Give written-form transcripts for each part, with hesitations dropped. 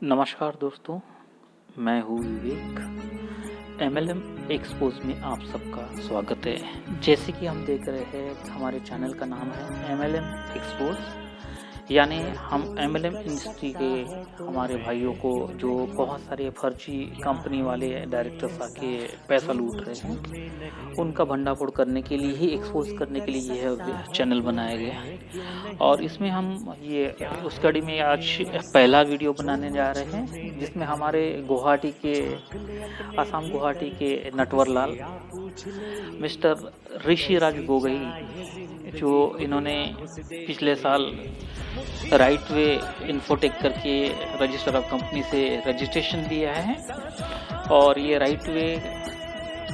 नमस्कार दोस्तों, मैं हूँ विवेक। एमएलएम एक्सपोज में आप सबका स्वागत है। जैसे कि हम देख रहे हैं, हमारे चैनल का नाम है एमएलएम एक्सपोज, यानी हम एमएलएम इंडस्ट्री के हमारे भाइयों को जो बहुत सारे फर्जी कंपनी वाले डायरेक्टर्स आके पैसा लूट रहे हैं, उनका भंडाफोड़ करने के लिए ही, एक्सपोज करने के लिए यह चैनल बनाया गया है। और इसमें हम ये उस कड़ी में आज पहला वीडियो बनाने जा रहे हैं, जिसमें हमारे गुवाहाटी के असम गुवाहाटी के नटवर लाल मिस्टर ऋषिराज गोगई, जो इन्होंने पिछले साल राइट वे इन्फोटेक करके रजिस्टर ऑफ कंपनी से रजिस्ट्रेशन लिया है। और ये राइट वे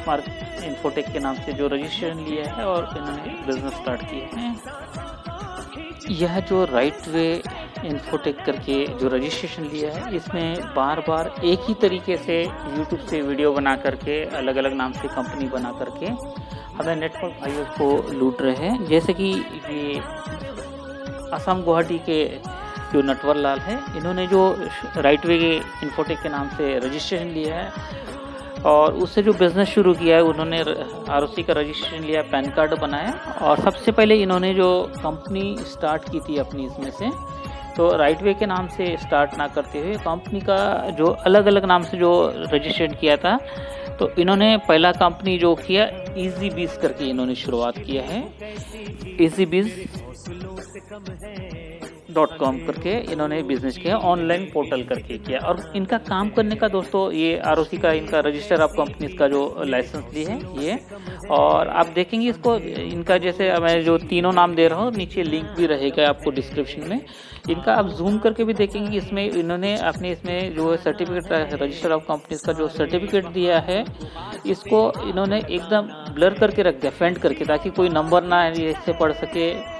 मार्क इन्फोटेक के नाम से जो रजिस्ट्रेशन लिया है और इन्होंने बिजनेस स्टार्ट किया है। यह जो राइट वे इन्फोटेक करके जो रजिस्ट्रेशन लिया है, इसमें बार बार एक ही तरीके से यूट्यूब से वीडियो बना करके अलग अलग नाम से कंपनी बना करके हमें नेटवर्क भाइयों को लूट रहे हैं। जैसे कि ये असम गुवाहाटी के जो नटवर लाल है, इन्होंने जो राइट वे इन्फोटेक के नाम से रजिस्ट्रेशन लिया है और उससे जो बिज़नेस शुरू किया है, उन्होंने आरओसी का रजिस्ट्रेशन लिया, पैन कार्ड बनाया। और सबसे पहले इन्होंने जो कंपनी स्टार्ट की थी अपनी इसमें से, तो राइट वे के नाम से स्टार्ट ना करते हुए कंपनी का जो अलग अलग नाम से जो रजिस्ट्रेशन किया था, तो इन्होंने पहला कंपनी जो किया EasyBiz करके इन्होंने शुरुआत किया है। EasyBiz.com करके इन्होंने बिजनेस किया, ऑनलाइन पोर्टल करके किया। और इनका काम करने का दोस्तों, ये आरओसी का इनका रजिस्टर ऑफ कंपनीज का जो लाइसेंस ली है ये। और आप देखेंगे इसको, इनका जैसे मैं जो तीनों नाम दे रहा हूँ, नीचे लिंक भी रहेगा आपको डिस्क्रिप्शन में। इनका आप जूम करके भी देखेंगे, इसमें इन्होंने अपने इसमें जो सर्टिफिकेट रजिस्टर ऑफ कंपनीज का जो सर्टिफिकेट दिया है, इसको इन्होंने एकदम ब्लर करके रख दिया, फेंट करके, ताकि कोई नंबर ना इससे पढ़ सके।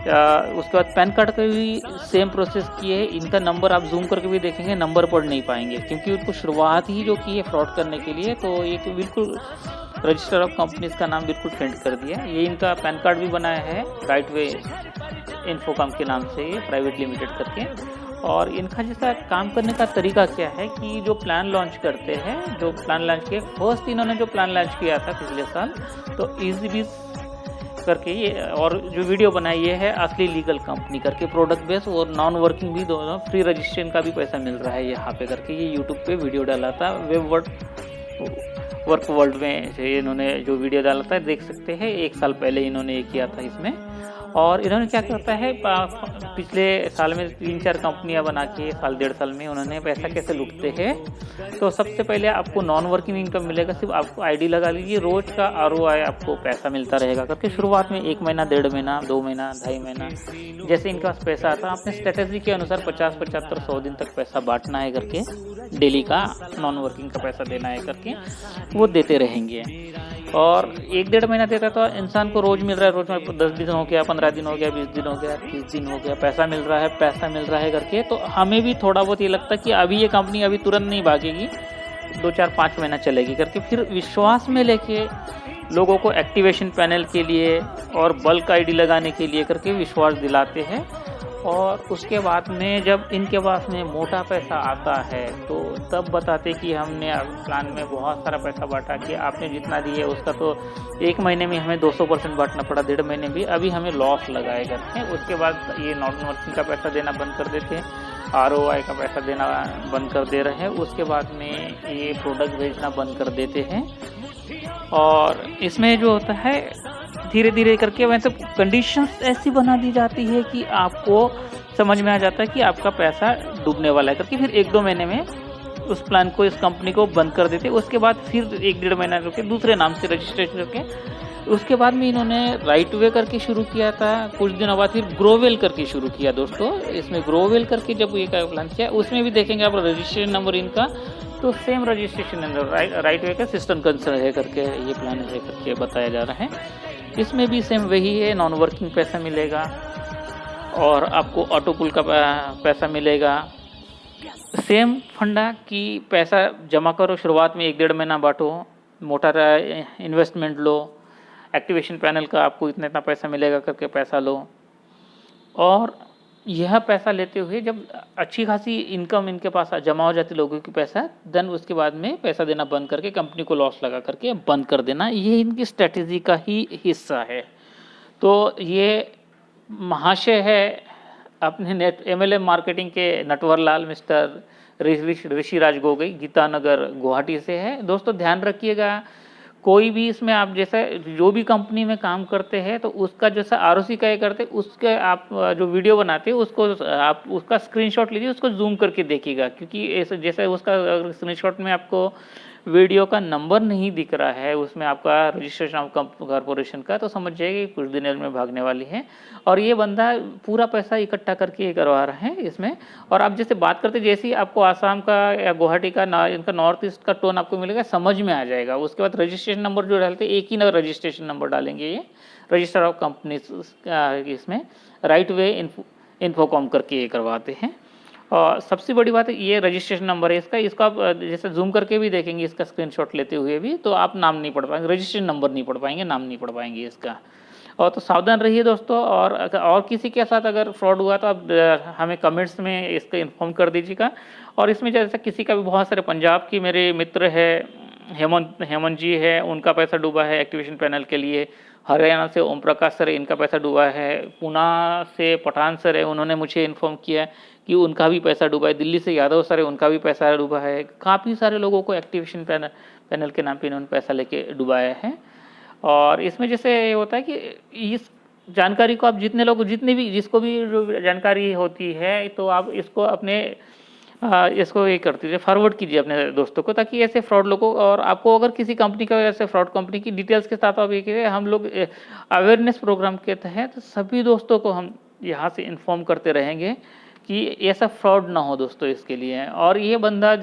उसके बाद पैन कार्ड का भी सेम प्रोसेस किए है। इनका नंबर आप जूम करके भी देखेंगे, नंबर पढ़ नहीं पाएंगे, क्योंकि उनको शुरुआत ही जो की है फ्रॉड करने के लिए, तो ये बिल्कुल रजिस्टर ऑफ कंपनीज का नाम बिल्कुल फेंट कर दिया। ये इनका पैन कार्ड भी बनाया है राइट वे इन्फोकॉम के नाम से, ये प्राइवेट लिमिटेड करके। और इनका जैसा काम करने का तरीका क्या है कि जो प्लान लॉन्च करते हैं, जो प्लान लॉन्च किए, फर्स्ट इन्होंने जो प्लान लॉन्च किया था पिछले साल, तो EasyBiz करके ये, और जो वीडियो बनाई ये है असली लीगल कंपनी करके, प्रोडक्ट बेस और नॉन वर्किंग भी दोनों, फ्री रजिस्ट्रेशन का भी पैसा मिल रहा है यहाँ पे करके। ये यूट्यूब पे वीडियो डाला था, वेब वर्क वर्ल्ड में इन्होंने जो वीडियो डाला था, देख सकते हैं 1 साल पहले इन्होंने ये किया था इसमें। और इन्होंने क्या करता है, पिछले साल में 3-4 कंपनियां बना के साल 1.5 साल में उन्होंने पैसा कैसे लूटते हैं। तो सबसे पहले आपको नॉन वर्किंग इनकम मिलेगा, सिर्फ आपको आईडी लगा लीजिए, रोज का ROI आपको पैसा मिलता रहेगा करके। शुरुआत में 1 महीना, 1.5 महीना, 2 महीना, 2.5 महीना, जैसे इनके पास पैसा आता है, अपने स्ट्रेटेजी के अनुसार 50, 75, 100 दिन तक पैसा बांटना है करके, डेली का नॉन वर्किंग का पैसा देना है करके, वो देते रहेंगे। और 1-1.5 महीना देता तो इंसान को रोज मिल रहा है, रोज में 10 दिन हो गया, 15 दिन हो गया, 20 दिन हो गया, 30 दिन हो गया, पैसा मिल रहा है करके। तो हमें भी थोड़ा बहुत ये लगता है कि अभी ये कंपनी अभी तुरंत नहीं भागेगी, 2-4-5 महीना चलेगी करके। फिर विश्वास में लेके लोगों को एक्टिवेशन पैनल के लिए और बल्क आईडी लगाने के लिए करके विश्वास दिलाते हैं। और उसके बाद में जब इनके पास में मोटा पैसा आता है, तो तब बताते कि हमने प्लान में बहुत सारा पैसा बांटा कि आपने जितना दिया उसका तो 1 महीने में हमें 200% बांटना पड़ा, 1.5 महीने भी, अभी हमें लॉस लगाए करते हैं। उसके बाद ये नॉन वर्किंग का पैसा देना बंद कर देते हैं, ROI का पैसा देना बंद कर दे रहे हैं। उसके बाद में ये प्रोडक्ट भेजना बंद कर देते हैं। और इसमें जो होता है, धीरे धीरे करके वैसे कंडीशंस ऐसी बना दी जाती है कि आपको समझ में आ जाता है कि आपका पैसा डूबने वाला है करके। फिर 1-2 महीने में उस प्लान को, इस कंपनी को बंद कर देते। उसके बाद फिर 1-1.5 महीना रुके, दूसरे नाम से रजिस्ट्रेशन करके। उसके बाद में इन्होंने राइट वे करके शुरू किया था, कुछ दिनों बाद फिर ग्रोवेल करके शुरू किया दोस्तों। इसमें ग्रोवेल करके जब ये प्लान किया, उसमें भी देखेंगे आप रजिस्ट्रेशन नंबर इनका, तो same registration number right way का सिस्टम कंसर्न है करके ये प्लान है करके बताया जा रहा है। इसमें भी सेम वही है, नॉन वर्किंग पैसा मिलेगा और आपको ऑटो पुल का पैसा मिलेगा। सेम फंडा कि पैसा जमा करो, शुरुआत में 1-1.5 महीना बांटो, मोटा इन्वेस्टमेंट लो, एक्टिवेशन पैनल का आपको इतना पैसा मिलेगा करके पैसा लो। और यह पैसा लेते हुए जब अच्छी खासी इनकम इनके पास जमा हो जाती लोगों की पैसा, देन उसके बाद में पैसा देना बंद करके कंपनी को लॉस लगा करके बंद कर देना, ये इनकी स्ट्रेटेजी का ही हिस्सा है। तो ये महाशय है अपने नेट एमएलएम मार्केटिंग के नटवर लाल, मिस्टर ऋषिराज गोगई, गीतानगर गुवाहाटी से है। दोस्तों ध्यान रखिएगा, कोई भी इसमें आप जैसे जो भी कंपनी में काम करते हैं तो उसका जैसा आरओसी का करते उसके आप जो वीडियो बनाते हैं उसको आप उसका स्क्रीनशॉट लीजिए, उसको जूम करके देखिएगा, क्योंकि ऐसे जैसे उसका स्क्रीनशॉट में आपको वीडियो का नंबर नहीं दिख रहा है, उसमें आपका रजिस्ट्रेशन ऑफ कॉरपोरेशन का, तो समझ जाइए कुछ दिनों में भागने वाली है। और ये बंदा पूरा पैसा इकट्ठा करके करवा रहा है इसमें। और आप जैसे बात करते जैसे ही आपको आसाम का या गुवाहाटी का इनका नॉर्थ ईस्ट का टोन आपको मिलेगा, समझ में आ जाएगा। उसके बाद रजिस्ट्रेशन नंबर जो डालते एक ही रजिस्ट्रेशन नंबर डालेंगे, ये रजिस्टर ऑफ कंपनी इसमें राइट वे इन्फोकॉम करके ये करवाते हैं। और सबसे बड़ी बात है ये रजिस्ट्रेशन नंबर है इसका आप जैसे जूम करके भी देखेंगे इसका स्क्रीनशॉट लेते हुए भी, तो आप नाम नहीं पढ़ पाएंगे, रजिस्ट्रेशन नंबर नहीं पढ़ पाएंगे, नाम नहीं पढ़ पाएंगे इसका। और तो सावधान रहिए दोस्तों। और किसी के साथ अगर फ्रॉड हुआ तो आप हमें कमेंट्स में इसका इन्फॉर्म कर दीजिएगा। और इसमें जैसे किसी का भी बहुत सारे पंजाब की मेरे मित्र है, हेमंत जी है, उनका पैसा डूबा है एक्टिवेशन पैनल के लिए। हरियाणा से ओम प्रकाश सर है, इनका पैसा डूबा है। पुणे से पठान सर है, उन्होंने मुझे इन्फॉर्म किया कि उनका भी पैसा डूबा है। दिल्ली से यादव सर है, उनका भी पैसा डूबा है। काफ़ी सारे लोगों को एक्टिवेशन पैनल के नाम पे इन्होंने पैसा लेके डुबाया है। और इसमें जैसे ये होता है कि इस जानकारी को आप जितने भी जिसको भी जो जानकारी होती है, तो आप इसको अपने इसको ये कर दीजिए, फॉरवर्ड कीजिए अपने दोस्तों को, ताकि ऐसे फ्रॉड लोगों और आपको अगर किसी कंपनी का ऐसे फ्रॉड कंपनी की डिटेल्स के साथ आप ये कीजिए। हम लोग अवेयरनेस प्रोग्राम के तहत सभी दोस्तों को हम यहाँ से इन्फॉर्म करते रहेंगे कि ऐसा फ्रॉड ना हो दोस्तों इसके लिए। और ये बंदा